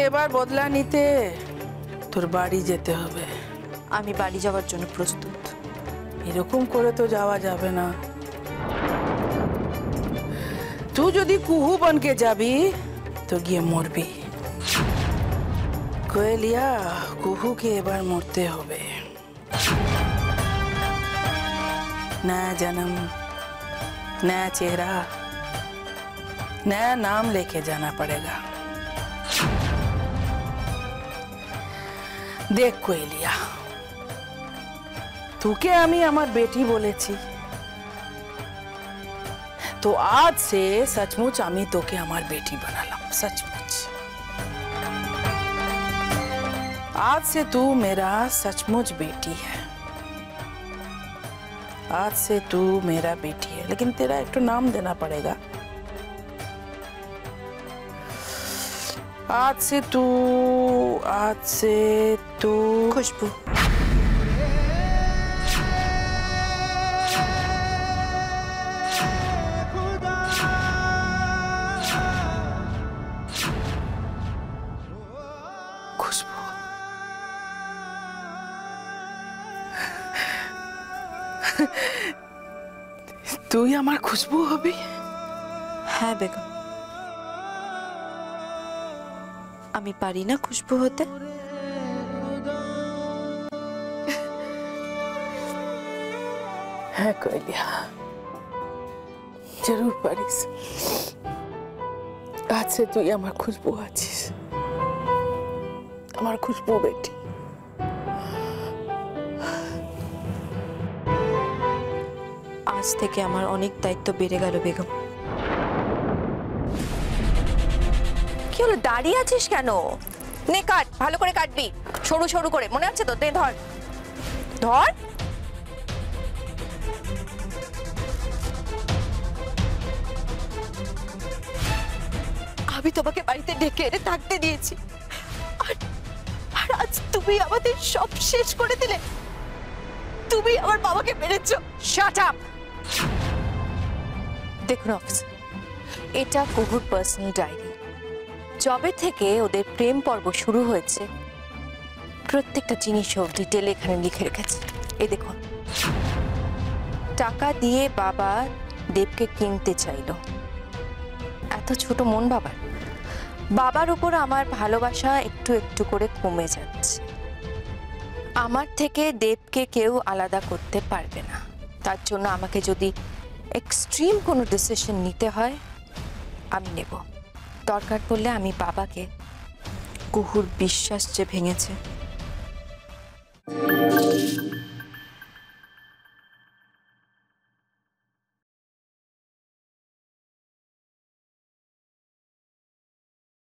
এবার বদলা নিতে তোর বাড়ি যেতে হবে। আমি বাড়ি যাওয়ার জন্য প্রস্তুত। এরকম করে তো যাওয়া যাবে না। তুই যদি কুহু বনকে যাবি তো গিয়ে মরবি। কোয়েলিয়া, কুহুকে এবার মরতে হবে। नया जन्म, नया चेहरा, नया नाम लेके जाना पड़ेगा। देख कोयलिया, तुके आमी हमार बेटी बोलेছি, तो आज से सचमुच आमी तोके हमार बेटी बनालाम, सचमुच। आज से तू मेरा सचमुच बेटी है। आज से तू मेरा बेटी है, लेकिन तेरा एक तो नाम देना पड़ेगा। आज से तू खुशबू। खुशबू, তুই আমার খুশবু হবি? হ্যাঁ বেগম, আমি পারি না খুশবু হতে? হ্যাঁ কোয়েলিয়া, জরুর পারিস। আজ से তুই আমার খুশবু আছিস, আমার খুশবু বেটি। আজ থেকে আমার অনেক দায়িত্ব বেড়ে গেল বেগম। কি হলো, দাঁড়িয়ে আছিস কেন? নে কাট, ভালো করে কাটবি, সরু সরু করে, মনে আছে তো? ধর ধর। আমি তোমাকে বাড়িতে ডেকে এনে থাকতে দিয়েছি, আর আজ তুমি আমাদের সব শেষ করে দিলে। তুমি আমার বাবাকে মেরেছো। Shut up. দেখুন অফিসার, এটা কুহুর পার্সোনাল ডায়েরি। জবে থেকে ওদের প্রেম পর্ব শুরু হয়েছে, প্রত্যেকটা জিনিস ও ডিটেলে এখানে লিখে রেখেছে। এই দেখুন, টাকা দিয়ে বাবা দেবকে কিনতে চাইলো। এত ছোট মন বাবার। বাবার উপর আমার ভালোবাসা একটু একটু করে কমে যাচ্ছে। আমার থেকে দেবকে কেউ আলাদা করতে পারবে না। তার জন্য আমাকে যদি এক্সট্রিম কোনো ডিসিশন নিতে হয় আমি নেব। দরকার পড়লে আমি বাবাকে কুহুর বিশ্বাস যে ভেঙেছে